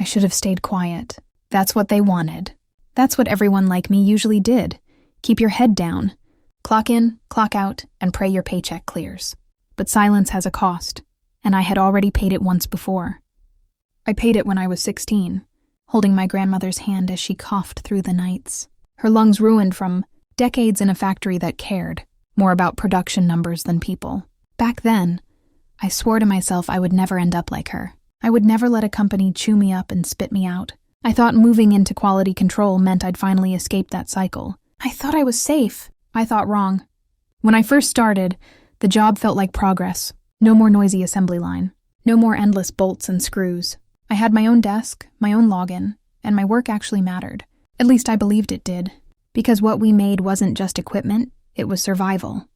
I should have stayed quiet. That's what they wanted. That's what everyone like me usually did. Keep your head down. Clock in, clock out, and pray your paycheck clears. But silence has a cost, and I had already paid it once before. I paid it when I was 16, holding my grandmother's hand as she coughed through the nights. Her lungs ruined from decades in a factory that cared more about production numbers than people. Back then, I swore to myself I would never end up like her. I would never let a company chew me up and spit me out. I thought moving into quality control meant I'd finally escape that cycle. I thought I was safe. I thought wrong. When I first started, the job felt like progress. No more noisy assembly line. No more endless bolts and screws. I had my own desk, my own login, and my work actually mattered. At least I believed it did. Because what we made wasn't just equipment, it was survival.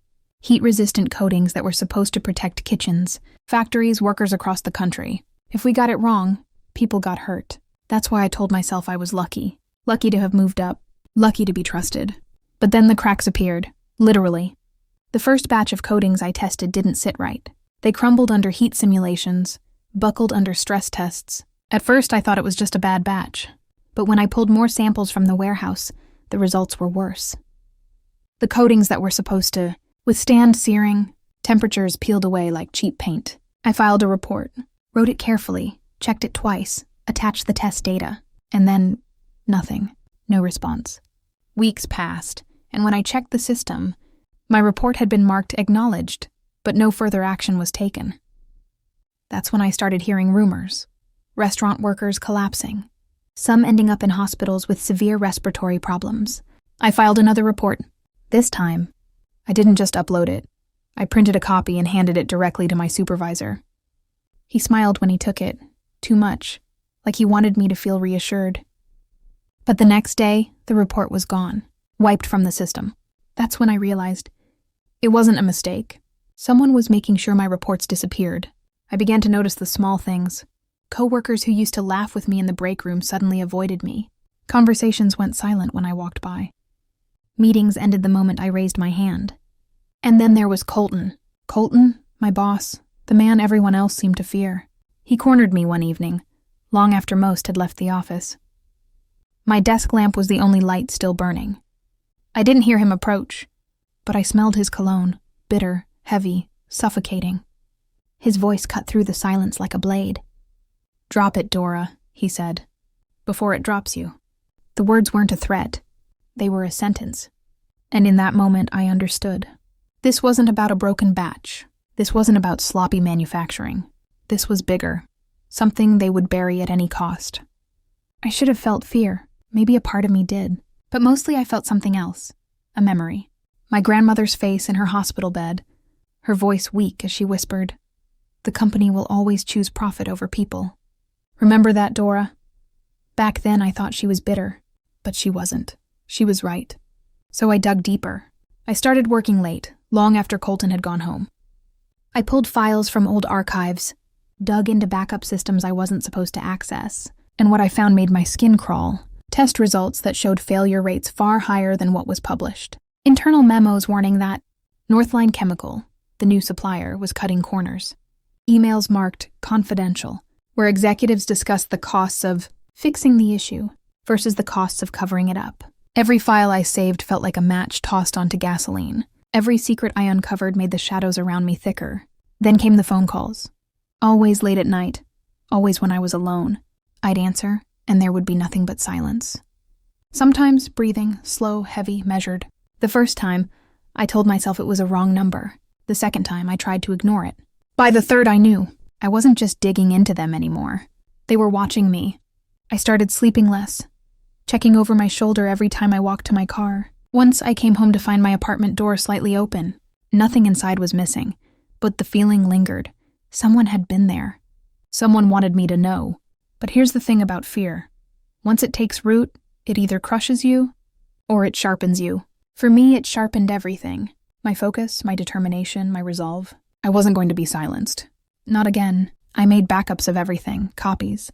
Heat-resistant coatings that were supposed to protect kitchens, factories, workers across the country. If we got it wrong, people got hurt. That's why I told myself I was lucky. Lucky to have moved up. Lucky to be trusted. But then the cracks appeared. Literally. The first batch of coatings I tested didn't sit right. They crumbled under heat simulations, buckled under stress tests. At first I thought it was just a bad batch. But when I pulled more samples from the warehouse, the results were worse. The coatings that were supposed to withstand searing, temperatures peeled away like cheap paint. I filed a report, wrote it carefully, checked it twice, attached the test data, and then nothing. No response. Weeks passed, and when I checked the system, my report had been marked acknowledged, but no further action was taken. That's when I started hearing rumors. Restaurant workers collapsing. Some ending up in hospitals with severe respiratory problems. I filed another report. This time, I didn't just upload it. I printed a copy and handed it directly to my supervisor. He smiled when he took it. Too much. Like he wanted me to feel reassured. But the next day, the report was gone. Wiped from the system. That's when I realized it wasn't a mistake. Someone was making sure my reports disappeared. I began to notice the small things. Coworkers who used to laugh with me in the break room suddenly avoided me. Conversations went silent when I walked by. Meetings ended the moment I raised my hand. And then there was Colton. Colton, my boss, the man everyone else seemed to fear. He cornered me one evening, long after most had left the office. My desk lamp was the only light still burning. I didn't hear him approach, but I smelled his cologne, bitter, heavy, suffocating. His voice cut through the silence like a blade. "Drop it, Dora," he said, "before it drops you." The words weren't a threat. They were a sentence. And in that moment, I understood. This wasn't about a broken batch. This wasn't about sloppy manufacturing. This was bigger. Something they would bury at any cost. I should have felt fear. Maybe a part of me did. But mostly I felt something else. A memory. My grandmother's face in her hospital bed. Her voice weak as she whispered, "The company will always choose profit over people. Remember that, Dora?" Back then I thought she was bitter. But she wasn't. She was right. So I dug deeper. I started working late, long after Colton had gone home. I pulled files from old archives, dug into backup systems I wasn't supposed to access, and what I found made my skin crawl. Test results that showed failure rates far higher than what was published. Internal memos warning that Northline Chemical, the new supplier, was cutting corners. Emails marked confidential, where executives discussed the costs of fixing the issue versus the costs of covering it up. Every file I saved felt like a match tossed onto gasoline. Every secret I uncovered made the shadows around me thicker. Then came the phone calls. Always late at night. Always when I was alone. I'd answer, and there would be nothing but silence. Sometimes breathing, slow, heavy, measured. The first time, I told myself it was a wrong number. The second time, I tried to ignore it. By the third, I knew. I wasn't just digging into them anymore. They were watching me. I started sleeping less, checking over my shoulder every time I walked to my car. Once I came home to find my apartment door slightly open. Nothing inside was missing, but the feeling lingered. Someone had been there. Someone wanted me to know. But here's the thing about fear. Once it takes root, it either crushes you or it sharpens you. For me, it sharpened everything. My focus, my determination, my resolve. I wasn't going to be silenced. Not again. I made backups of everything, copies,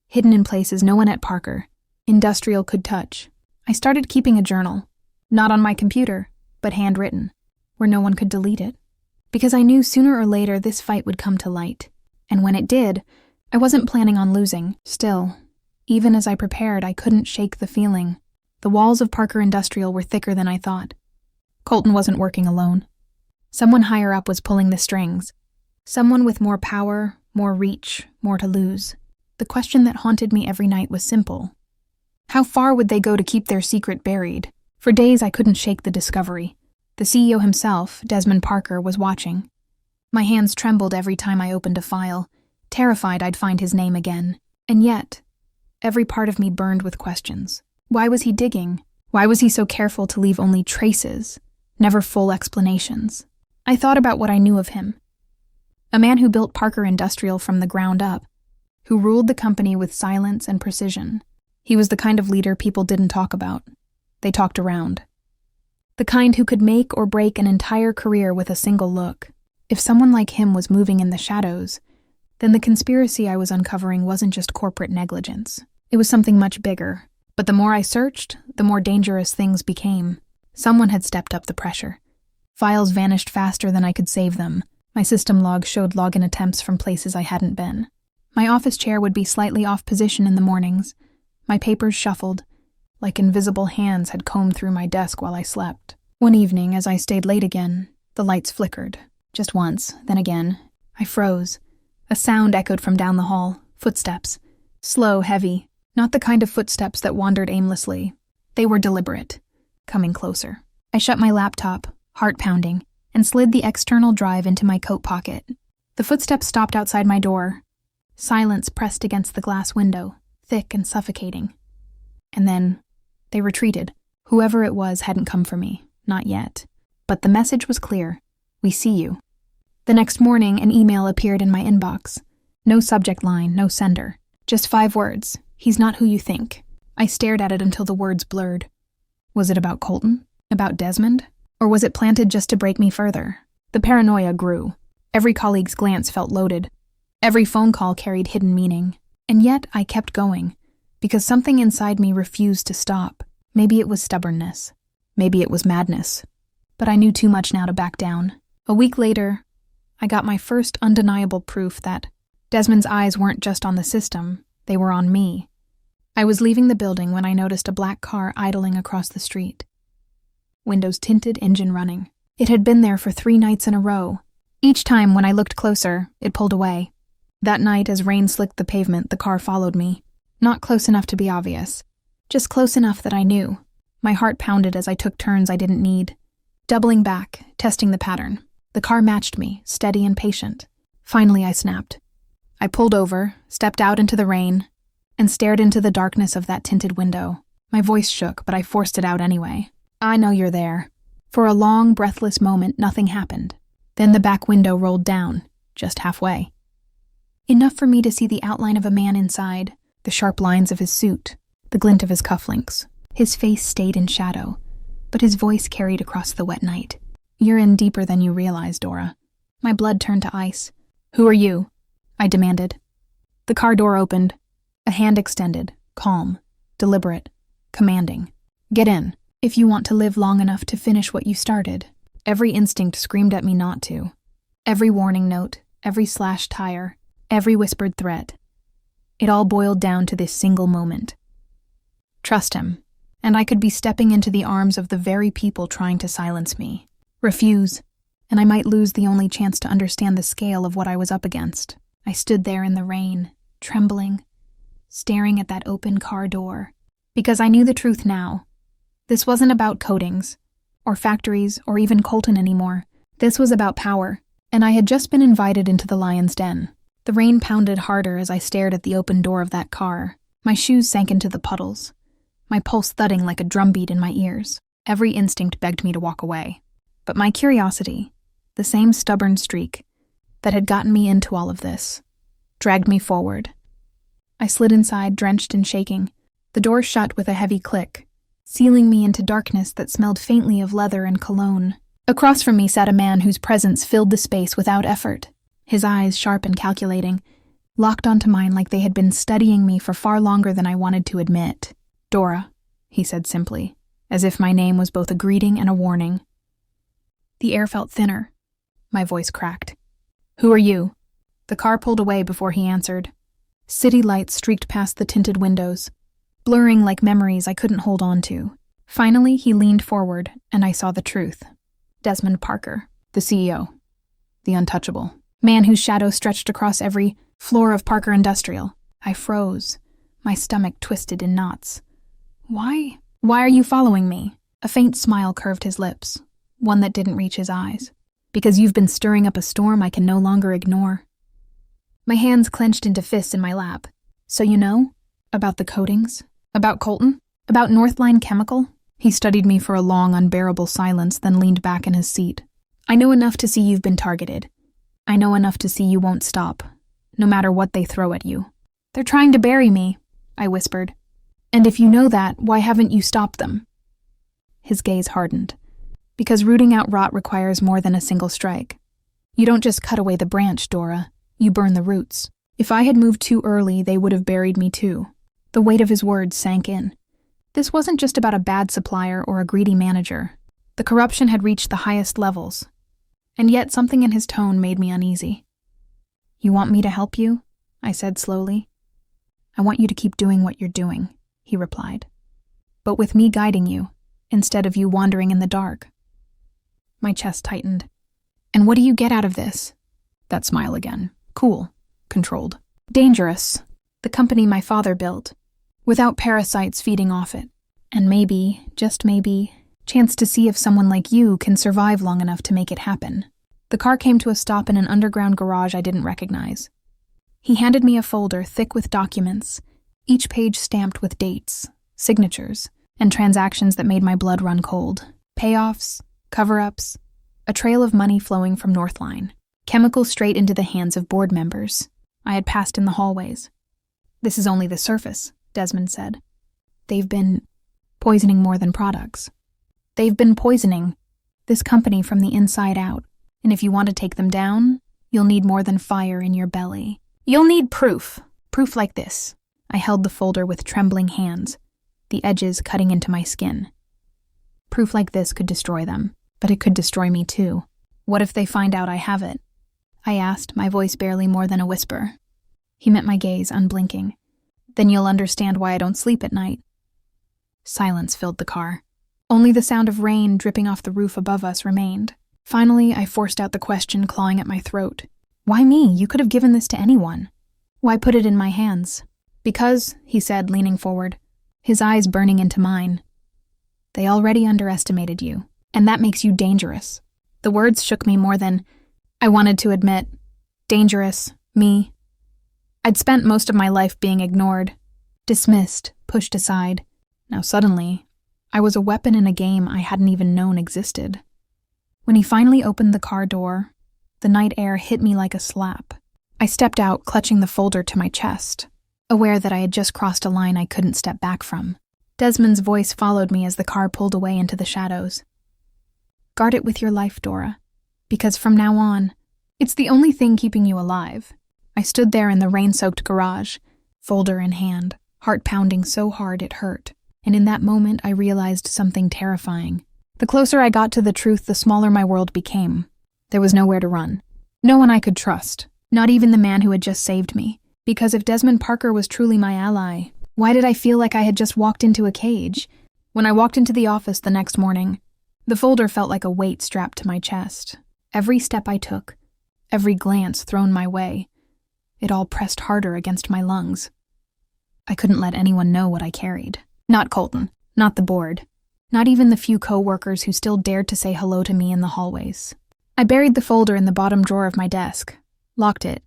hidden in places no one at Parker, industrial could touch. I started keeping a journal, not on my computer, but handwritten, where no one could delete it. Because I knew sooner or later this fight would come to light. And when it did, I wasn't planning on losing. Still, Even as I prepared, I couldn't shake the feeling. The walls of Parker Industrial were thicker than I thought. Colton wasn't working alone. Someone higher up was pulling the strings. Someone with more power, more reach, more to lose. The question that haunted me every night was simple. How far would they go to keep their secret buried? For days I couldn't shake the discovery. The CEO himself, Desmond Parker, was watching. My hands trembled every time I opened a file, terrified I'd find his name again. And yet, every part of me burned with questions. Why was he digging? Why was he so careful to leave only traces, never full explanations? I thought about what I knew of him. A man who built Parker Industrial from the ground up, who ruled the company with silence and precision. He was the kind of leader people didn't talk about. They talked around. The kind who could make or break an entire career with a single look. If someone like him was moving in the shadows, then the conspiracy I was uncovering wasn't just corporate negligence. It was something much bigger. But the more I searched, the more dangerous things became. Someone had stepped up the pressure. Files vanished faster than I could save them. My system logs showed login attempts from places I hadn't been. My office chair would be slightly off position in the mornings. My papers shuffled, like invisible hands had combed through my desk while I slept. One evening, as I stayed late again, the lights flickered. Just once, then again. I froze. A sound echoed from down the hall. Footsteps. Slow, heavy. Not the kind of footsteps that wandered aimlessly. They were deliberate, coming closer. I shut my laptop, heart pounding, and slid the external drive into my coat pocket. The footsteps stopped outside my door. Silence pressed against the glass window, thick and suffocating. And then, they retreated. Whoever it was hadn't come for me, not yet. But the message was clear. We see you. The next morning, an email appeared in my inbox. No subject line, no sender. Just 5 words. He's not who you think. I stared at it until the words blurred. Was it about Colton? About Desmond? Or was it planted just to break me further? The paranoia grew. Every colleague's glance felt loaded. Every phone call carried hidden meaning. And yet I kept going, because something inside me refused to stop. Maybe it was stubbornness. Maybe it was madness. But I knew too much now to back down. A week later, I got my first undeniable proof that Desmond's eyes weren't just on the system, they were on me. I was leaving the building when I noticed a black car idling across the street. Windows tinted, engine running. It had been there for 3 nights in a row. Each time when I looked closer, it pulled away. That night, as rain slicked the pavement, the car followed me. Not close enough to be obvious. Just close enough that I knew. My heart pounded as I took turns I didn't need. Doubling back, testing the pattern. The car matched me, steady and patient. Finally, I snapped. I pulled over, stepped out into the rain, and stared into the darkness of that tinted window. My voice shook, but I forced it out anyway. I know you're there. For a long, breathless moment, nothing happened. Then the back window rolled down, just halfway. Enough for me to see the outline of a man inside, the sharp lines of his suit, the glint of his cufflinks. His face stayed in shadow, but his voice carried across the wet night. You're in deeper than you realize, Dora. My blood turned to ice. Who are you? I demanded. The car door opened. A hand extended, calm, deliberate, commanding. Get in, if you want to live long enough to finish what you started. Every instinct screamed at me not to. Every warning note, every slashed tire, every whispered threat. It all boiled down to this single moment. Trust him, and I could be stepping into the arms of the very people trying to silence me. Refuse, and I might lose the only chance to understand the scale of what I was up against. I stood there in the rain, trembling, staring at that open car door, because I knew the truth now. This wasn't about coatings, or factories, or even Colton anymore. This was about power, and I had just been invited into the lion's den. The rain pounded harder as I stared at the open door of that car. My shoes sank into the puddles, my pulse thudding like a drumbeat in my ears. Every instinct begged me to walk away. But my curiosity, the same stubborn streak that had gotten me into all of this, dragged me forward. I slid inside, drenched and shaking. The door shut with a heavy click, sealing me into darkness that smelled faintly of leather and cologne. Across from me sat a man whose presence filled the space without effort. His eyes, sharp and calculating, locked onto mine like they had been studying me for far longer than I wanted to admit. Dora, he said simply, as if my name was both a greeting and a warning. The air felt thinner. My voice cracked. Who are you? The car pulled away before he answered. City lights streaked past the tinted windows, blurring like memories I couldn't hold on to. Finally, he leaned forward, and I saw the truth. Desmond Parker, the CEO. The untouchable. Man whose shadow stretched across every floor of Parker Industrial. I froze, my stomach twisted in knots. Why are you following me? A faint smile curved his lips, one that didn't reach his eyes. Because you've been stirring up a storm I can no longer ignore. My hands clenched into fists in my lap. So you know? About the coatings? About Colton? About Northline Chemical? He studied me for a long, unbearable silence, then leaned back in his seat. I know enough to see you've been targeted. I know enough to see you won't stop, no matter what they throw at you. They're trying to bury me, I whispered. And if you know that, why haven't you stopped them? His gaze hardened. Because rooting out rot requires more than a single strike. You don't just cut away the branch, Dora. You burn the roots. If I had moved too early, they would have buried me too. The weight of his words sank in. This wasn't just about a bad supplier or a greedy manager. The corruption had reached the highest levels. And yet something in his tone made me uneasy. You want me to help you? I said slowly. I want you to keep doing what you're doing, he replied. But with me guiding you, instead of you wandering in the dark. My chest tightened. And what do you get out of this? That smile again. Cool. Controlled. Dangerous. The company my father built. Without parasites feeding off it. And maybe, just maybe, chance to see if someone like you can survive long enough to make it happen. The car came to a stop in an underground garage I didn't recognize. He handed me a folder thick with documents, each page stamped with dates, signatures, and transactions that made my blood run cold. Payoffs, cover-ups, a trail of money flowing from Northline, chemicals straight into the hands of board members I had passed in the hallways. This is only the surface, Desmond said. They've been poisoning more than products. They've been poisoning this company from the inside out, and if you want to take them down, you'll need more than fire in your belly. You'll need proof like this. I held the folder with trembling hands, the edges cutting into my skin. Proof like this could destroy them, but it could destroy me too. What if they find out I have it? I asked, my voice barely more than a whisper. He met my gaze, unblinking. Then you'll understand why I don't sleep at night. Silence filled the car. Only the sound of rain dripping off the roof above us remained. Finally, I forced out the question clawing at my throat. Why me? You could have given this to anyone. Why put it in my hands? Because, he said, leaning forward, his eyes burning into mine. They already underestimated you, and that makes you dangerous. The words shook me more than I wanted to admit. Dangerous, me. I'd spent most of my life being ignored, dismissed, pushed aside. Now suddenly, I was a weapon in a game I hadn't even known existed. When he finally opened the car door, the night air hit me like a slap. I stepped out, clutching the folder to my chest, aware that I had just crossed a line I couldn't step back from. Desmond's voice followed me as the car pulled away into the shadows. Guard it with your life, Dora, because from now on, it's the only thing keeping you alive. I stood there in the rain-soaked garage, folder in hand, heart pounding so hard it hurt. And in that moment, I realized something terrifying. The closer I got to the truth, the smaller my world became. There was nowhere to run. No one I could trust, not even the man who had just saved me. Because if Desmond Parker was truly my ally, why did I feel like I had just walked into a cage? When I walked into the office the next morning, the folder felt like a weight strapped to my chest. Every step I took, every glance thrown my way, it all pressed harder against my lungs. I couldn't let anyone know what I carried. Not Colton, not the board, not even the few co-workers who still dared to say hello to me in the hallways. I buried the folder in the bottom drawer of my desk, locked it,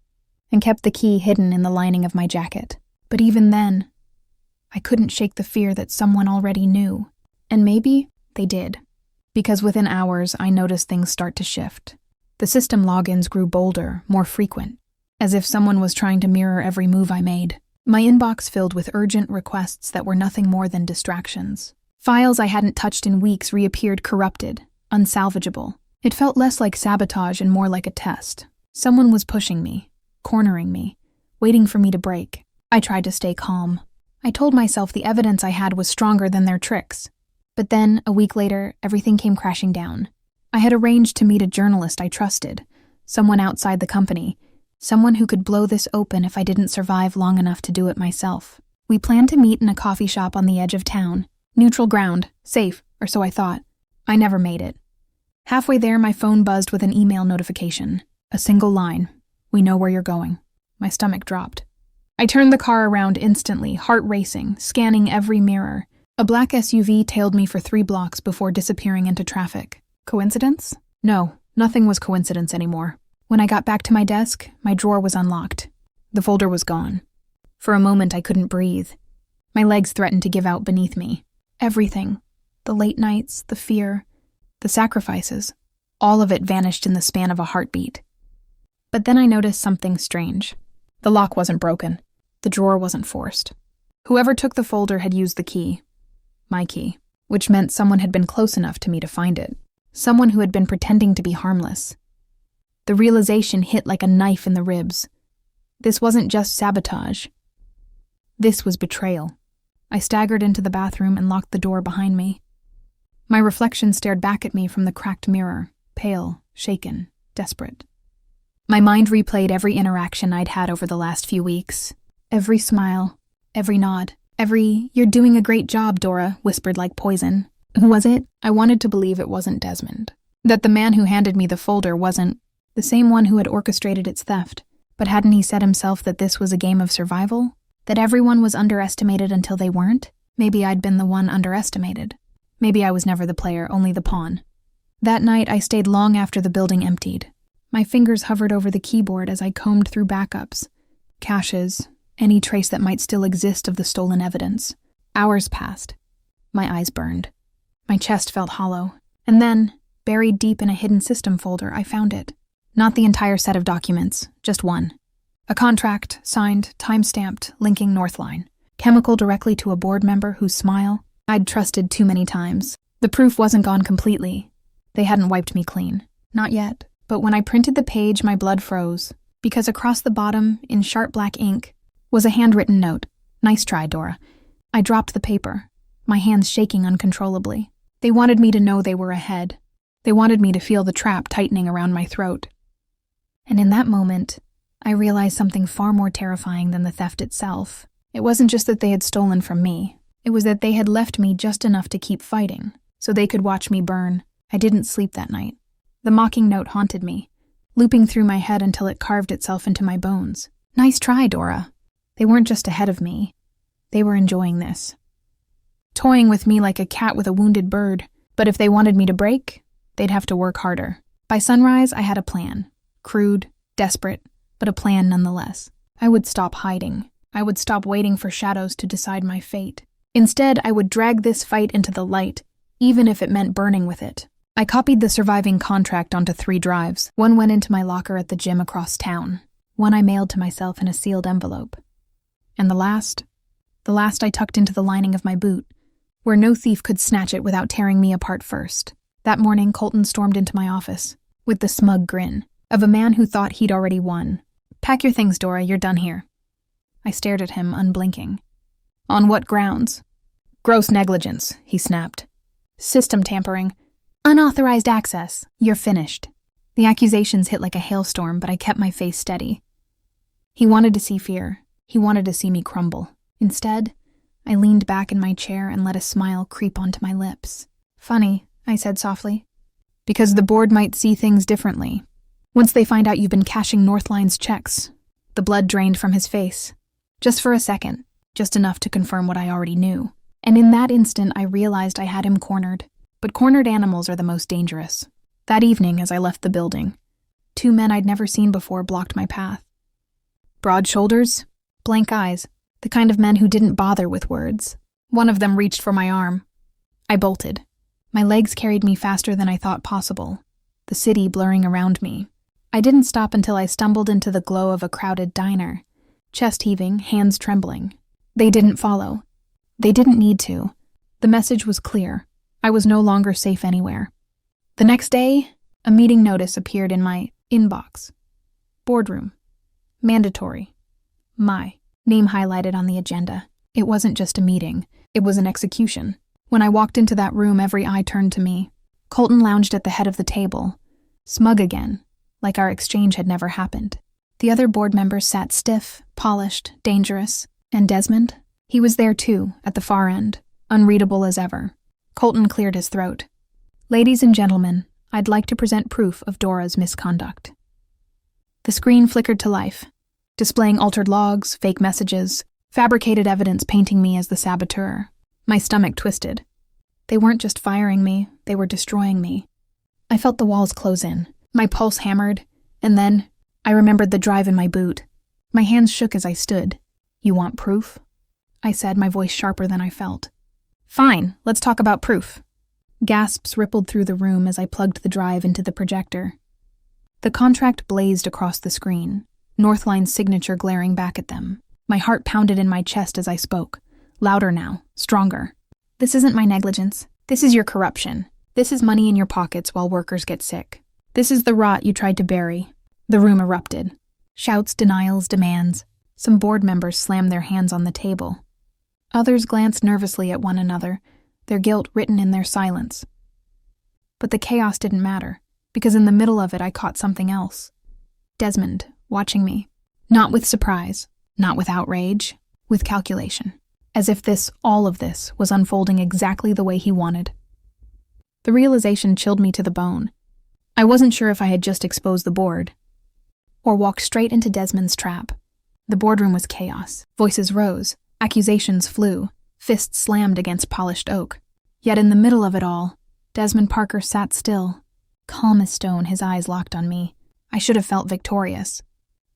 and kept the key hidden in the lining of my jacket. But even then, I couldn't shake the fear that someone already knew. And maybe they did, because within hours I noticed things start to shift. The system logins grew bolder, more frequent, as if someone was trying to mirror every move I made. My inbox filled with urgent requests that were nothing more than distractions. Files I hadn't touched in weeks reappeared corrupted, unsalvageable. It felt less like sabotage and more like a test. Someone was pushing me, cornering me, waiting for me to break. I tried to stay calm. I told myself the evidence I had was stronger than their tricks. But then, a week later, everything came crashing down. I had arranged to meet a journalist I trusted, someone outside the company, Someone who could blow this open if I didn't survive long enough to do it myself. We planned to meet in a coffee shop on the edge of town. Neutral ground, safe, or so I thought. I never made it. Halfway there, my phone buzzed with an email notification. A single line. "We know where you're going." My stomach dropped. I turned the car around instantly, heart racing, scanning every mirror. A black SUV tailed me for 3 blocks before disappearing into traffic. Coincidence? No, nothing was coincidence anymore. When I got back to my desk, my drawer was unlocked. The folder was gone. For a moment, I couldn't breathe. My legs threatened to give out beneath me. Everything, the late nights, the fear, the sacrifices, all of it vanished in the span of a heartbeat. But then I noticed something strange. The lock wasn't broken. The drawer wasn't forced. Whoever took the folder had used the key. My key. Which meant someone had been close enough to me to find it. Someone who had been pretending to be harmless. The realization hit like a knife in the ribs. This wasn't just sabotage. This was betrayal. I staggered into the bathroom and locked the door behind me. My reflection stared back at me from the cracked mirror, pale, shaken, desperate. My mind replayed every interaction I'd had over the last few weeks. Every smile, every nod, every "you're doing a great job, Dora," whispered like poison. Who was it? I wanted to believe it wasn't Desmond. That the man who handed me the folder wasn't the same one who had orchestrated its theft. But hadn't he said himself that this was a game of survival? That everyone was underestimated until they weren't? Maybe I'd been the one underestimated. Maybe I was never the player, only the pawn. That night, I stayed long after the building emptied. My fingers hovered over the keyboard as I combed through backups, caches, any trace that might still exist of the stolen evidence. Hours passed. My eyes burned. My chest felt hollow. And then, buried deep in a hidden system folder, I found it. Not the entire set of documents, just one. A contract, signed, time-stamped, linking Northline. Chemical directly to a board member whose smile I'd trusted too many times. The proof wasn't gone completely. They hadn't wiped me clean. Not yet. But when I printed the page, my blood froze. Because across the bottom, in sharp black ink, was a handwritten note. "Nice try, Dora." I dropped the paper, my hands shaking uncontrollably. They wanted me to know they were ahead. They wanted me to feel the trap tightening around my throat. And in that moment, I realized something far more terrifying than the theft itself. It wasn't just that they had stolen from me. It was that they had left me just enough to keep fighting, so they could watch me burn. I didn't sleep that night. The mocking note haunted me, looping through my head until it carved itself into my bones. "Nice try, Dora." They weren't just ahead of me. They were enjoying this. Toying with me like a cat with a wounded bird. But if they wanted me to break, they'd have to work harder. By sunrise, I had a plan. Crude, desperate, but a plan nonetheless. I would stop hiding. I would stop waiting for shadows to decide my fate. Instead, I would drag this fight into the light, even if it meant burning with it. I copied the surviving contract onto 3 drives. One went into my locker at the gym across town. One I mailed to myself in a sealed envelope. And the last I tucked into the lining of my boot, where no thief could snatch it without tearing me apart first. That morning, Colton stormed into my office, with the smug grin of a man who thought he'd already won. "Pack your things, Dora, you're done here." I stared at him, unblinking. "On what grounds?" "Gross negligence," he snapped. "System tampering. Unauthorized access. You're finished." The accusations hit like a hailstorm, but I kept my face steady. He wanted to see fear. He wanted to see me crumble. Instead, I leaned back in my chair and let a smile creep onto my lips. "Funny," I said softly. "Because the board might see things differently. Once they find out you've been cashing Northline's checks." The blood drained from his face. Just for a second, just enough to confirm what I already knew. And in that instant, I realized I had him cornered. But cornered animals are the most dangerous. That evening, as I left the building, 2 men I'd never seen before blocked my path. Broad shoulders, blank eyes, the kind of men who didn't bother with words. One of them reached for my arm. I bolted. My legs carried me faster than I thought possible, the city blurring around me. I didn't stop until I stumbled into the glow of a crowded diner, chest heaving, hands trembling. They didn't follow. They didn't need to. The message was clear. I was no longer safe anywhere. The next day, a meeting notice appeared in my inbox. Boardroom. Mandatory. My name highlighted on the agenda. It wasn't just a meeting. It was an execution. When I walked into that room, every eye turned to me. Colton lounged at the head of the table, smug again, like our exchange had never happened. The other board members sat stiff, polished, dangerous. And Desmond? He was there too, at the far end, unreadable as ever. Colton cleared his throat. Ladies and gentlemen, I'd like to present proof of Dora's misconduct. The screen flickered to life, displaying altered logs, fake messages, fabricated evidence painting me as the saboteur. My stomach twisted. They weren't just firing me, they were destroying me. I felt the walls close in. My pulse hammered, and then I remembered the drive in my boot. My hands shook as I stood. You want proof? I said, my voice sharper than I felt. Fine, let's talk about proof. Gasps rippled through the room as I plugged the drive into the projector. The contract blazed across the screen, Northline's signature glaring back at them. My heart pounded in my chest as I spoke. Louder now, stronger. This isn't my negligence. This is your corruption. This is money in your pockets while workers get sick. This is the rot you tried to bury. The room erupted. Shouts, denials, demands. Some board members slammed their hands on the table. Others glanced nervously at one another, their guilt written in their silence. But the chaos didn't matter, because in the middle of it I caught something else. Desmond, watching me. Not with surprise, not with outrage, with calculation. As if all of this, was unfolding exactly the way he wanted. The realization chilled me to the bone. I wasn't sure if I had just exposed the board, or walked straight into Desmond's trap. The boardroom was chaos. Voices rose, accusations flew, fists slammed against polished oak. Yet in the middle of it all, Desmond Parker sat still, calm as stone, his eyes locked on me. I should have felt victorious.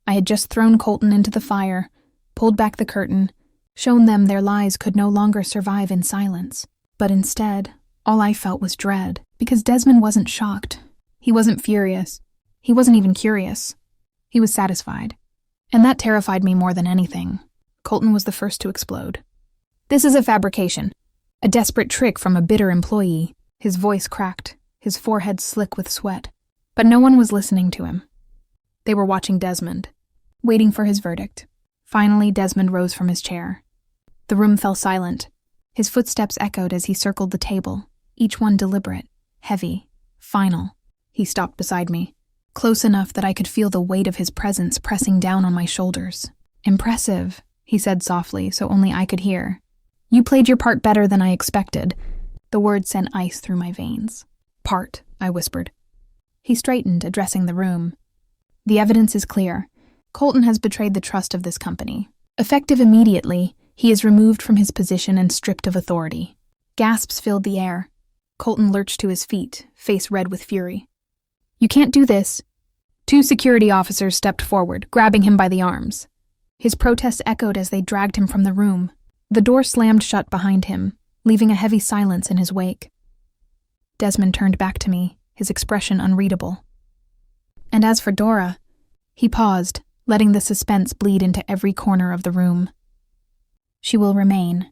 I had just thrown Colton into the fire, pulled back the curtain, shown them their lies could no longer survive in silence. But instead, all I felt was dread, because Desmond wasn't shocked. He wasn't furious. He wasn't even curious. He was satisfied. And that terrified me more than anything. Colton was the first to explode. This is a fabrication. A desperate trick from a bitter employee. His voice cracked, his forehead slick with sweat. But no one was listening to him. They were watching Desmond, waiting for his verdict. Finally, Desmond rose from his chair. The room fell silent. His footsteps echoed as he circled the table, each one deliberate, heavy, final. He stopped beside me, close enough that I could feel the weight of his presence pressing down on my shoulders. Impressive, he said softly, so only I could hear. You played your part better than I expected. The words sent ice through my veins. Part, I whispered. He straightened, addressing the room. The evidence is clear. Colton has betrayed the trust of this company. Effective immediately, he is removed from his position and stripped of authority. Gasps filled the air. Colton lurched to his feet, face red with fury. You can't do this. 2 security officers stepped forward, grabbing him by the arms. His protests echoed as they dragged him from the room. The door slammed shut behind him, leaving a heavy silence in his wake. Desmond turned back to me, his expression unreadable. And as for Dora, he paused, letting the suspense bleed into every corner of the room. She will remain.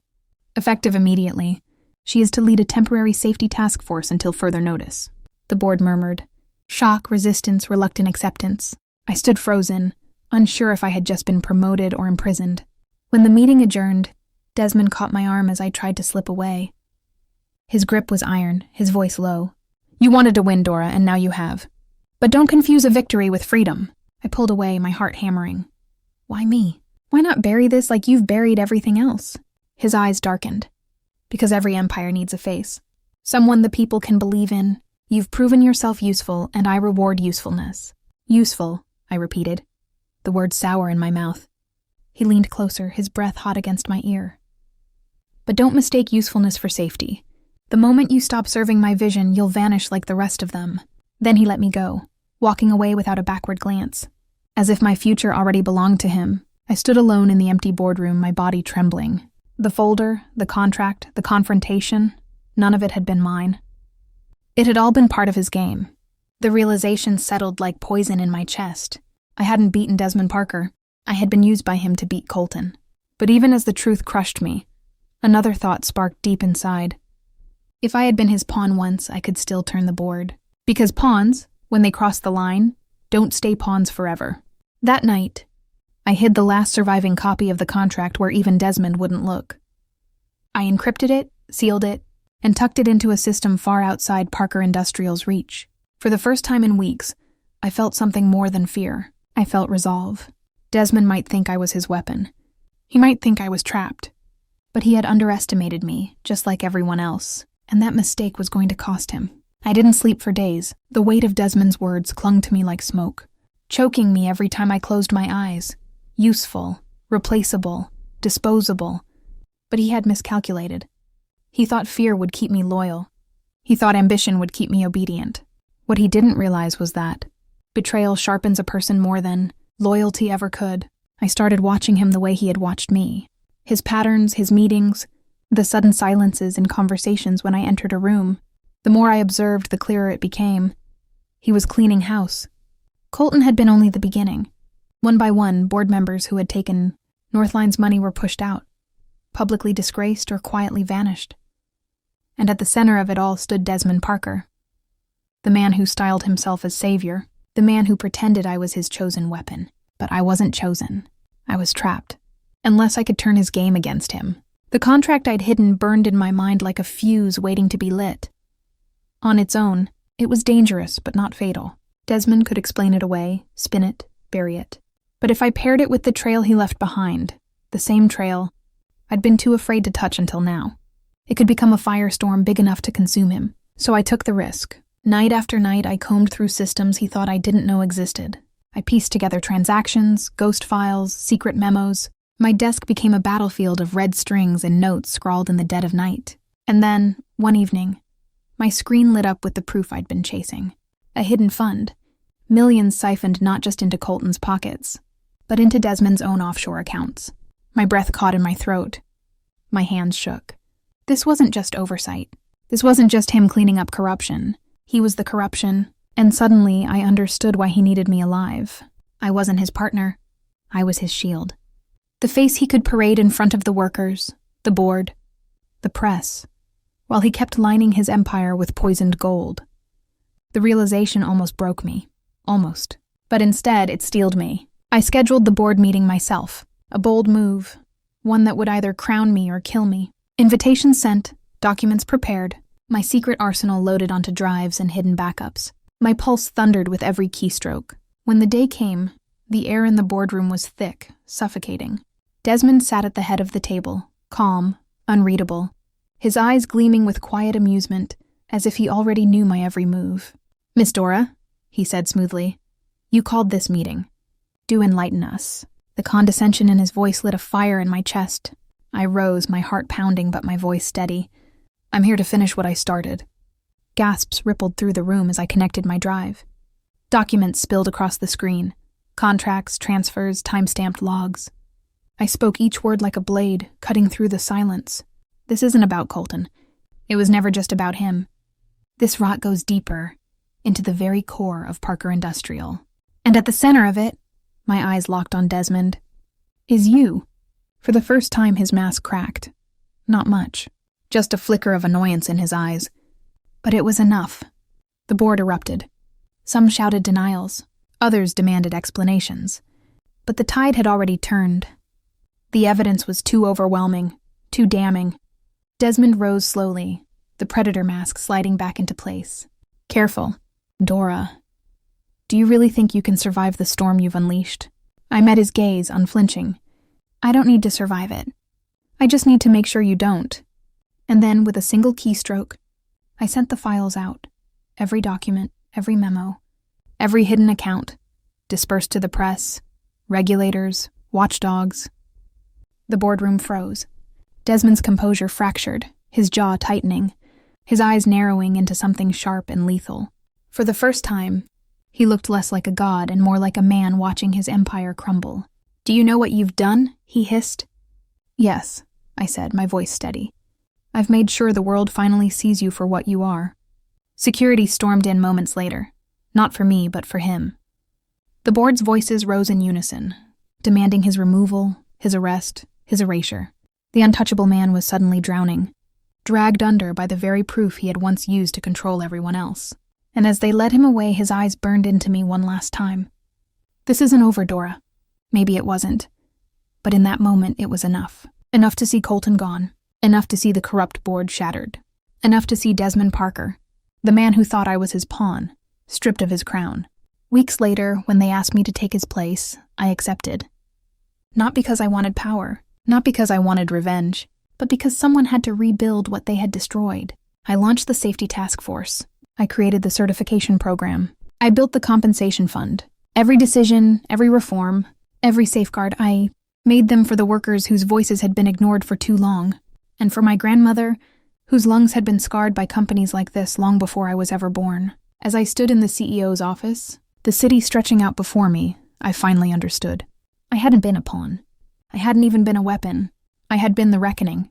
Effective immediately, she is to lead a temporary safety task force until further notice. The board murmured. Shock, resistance, reluctant acceptance. I stood frozen, unsure if I had just been promoted or imprisoned. When the meeting adjourned, Desmond caught my arm as I tried to slip away. His grip was iron, his voice low. You wanted to win, Dora, and now you have. But don't confuse a victory with freedom. I pulled away, my heart hammering. Why me? Why not bury this like you've buried everything else? His eyes darkened. Because every empire needs a face. Someone the people can believe in. You've proven yourself useful, and I reward usefulness. Useful, I repeated, the word sour in my mouth. He leaned closer, his breath hot against my ear. But don't mistake usefulness for safety. The moment you stop serving my vision, you'll vanish like the rest of them. Then he let me go, walking away without a backward glance. As if my future already belonged to him, I stood alone in the empty boardroom, my body trembling. The folder, the contract, the confrontation, none of it had been mine. It had all been part of his game. The realization settled like poison in my chest. I hadn't beaten Desmond Parker. I had been used by him to beat Colton. But even as the truth crushed me, another thought sparked deep inside. If I had been his pawn once, I could still turn the board. Because pawns, when they cross the line, don't stay pawns forever. That night, I hid the last surviving copy of the contract where even Desmond wouldn't look. I encrypted it, sealed it, and tucked it into a system far outside Parker Industrial's reach. For the first time in weeks, I felt something more than fear. I felt resolve. Desmond might think I was his weapon. He might think I was trapped. But he had underestimated me, just like everyone else, and that mistake was going to cost him. I didn't sleep for days. The weight of Desmond's words clung to me like smoke, choking me every time I closed my eyes. Useful, replaceable, disposable. But he had miscalculated. He thought fear would keep me loyal. He thought ambition would keep me obedient. What he didn't realize was that betrayal sharpens a person more than loyalty ever could. I started watching him the way he had watched me. His patterns, his meetings, the sudden silences in conversations when I entered a room. The more I observed, the clearer it became. He was cleaning house. Colton had been only the beginning. One by one, board members who had taken Northline's money were pushed out, publicly disgraced or quietly vanished. And at the center of it all stood Desmond Parker, the man who styled himself as savior, the man who pretended I was his chosen weapon. But I wasn't chosen. I was trapped, unless I could turn his game against him. The contract I'd hidden burned in my mind like a fuse waiting to be lit. On its own, it was dangerous but not fatal. Desmond could explain it away, spin it, bury it. But if I paired it with the trail he left behind, the same trail I'd been too afraid to touch until now, it could become a firestorm big enough to consume him. So I took the risk. Night after night, I combed through systems he thought I didn't know existed. I pieced together transactions, ghost files, secret memos. My desk became a battlefield of red strings and notes scrawled in the dead of night. And then, one evening, my screen lit up with the proof I'd been chasing. A hidden fund. Millions siphoned not just into Colton's pockets, but into Desmond's own offshore accounts. My breath caught in my throat. My hands shook. This wasn't just oversight. This wasn't just him cleaning up corruption. He was the corruption, and suddenly I understood why he needed me alive. I wasn't his partner. I was his shield. The face he could parade in front of the workers, the board, the press, while he kept lining his empire with poisoned gold. The realization almost broke me. Almost. But instead, it steeled me. I scheduled the board meeting myself. A bold move. One that would either crown me or kill me. Invitations sent, documents prepared, my secret arsenal loaded onto drives and hidden backups. My pulse thundered with every keystroke. When the day came, the air in the boardroom was thick, suffocating. Desmond sat at the head of the table, calm, unreadable, his eyes gleaming with quiet amusement, as if he already knew my every move. "Miss Dora," he said smoothly, "you called this meeting. Do enlighten us." The condescension in his voice lit a fire in my chest. I rose, my heart pounding but my voice steady. "I'm here to finish what I started." Gasps rippled through the room as I connected my drive. Documents spilled across the screen. Contracts, transfers, time-stamped logs. I spoke each word like a blade, cutting through the silence. This isn't about Colton. It was never just about him. This rot goes deeper, into the very core of Parker Industrial. And at the center of it, my eyes locked on Desmond, is you. For the first time, his mask cracked. Not much. Just a flicker of annoyance in his eyes. But it was enough. The board erupted. Some shouted denials. Others demanded explanations. But the tide had already turned. The evidence was too overwhelming, too damning. Desmond rose slowly, the predator mask sliding back into place. "Careful, Dora. Do you really think you can survive the storm you've unleashed?" I met his gaze, unflinching. "I don't need to survive it. I just need to make sure you don't." And then, with a single keystroke, I sent the files out. Every document, every memo, every hidden account, dispersed to the press, regulators, watchdogs. The boardroom froze. Desmond's composure fractured, his jaw tightening, his eyes narrowing into something sharp and lethal. For the first time, he looked less like a god and more like a man watching his empire crumble. "Do you know what you've done?" he hissed. "Yes," I said, my voice steady. "I've made sure the world finally sees you for what you are." Security stormed in moments later, not for me, but for him. The board's voices rose in unison, demanding his removal, his arrest, his erasure. The untouchable man was suddenly drowning, dragged under by the very proof he had once used to control everyone else. And as they led him away, his eyes burned into me one last time. "This isn't over, Dora." Maybe it wasn't. But in that moment, it was enough. Enough to see Colton gone. Enough to see the corrupt board shattered. Enough to see Desmond Parker, the man who thought I was his pawn, stripped of his crown. Weeks later, when they asked me to take his place, I accepted. Not because I wanted power, not because I wanted revenge, but because someone had to rebuild what they had destroyed. I launched the safety task force. I created the certification program. I built the compensation fund. Every decision, every reform, every safeguard, I made them for the workers whose voices had been ignored for too long, and for my grandmother, whose lungs had been scarred by companies like this long before I was ever born. As I stood in the CEO's office, the city stretching out before me, I finally understood. I hadn't been a pawn. I hadn't even been a weapon. I had been the reckoning.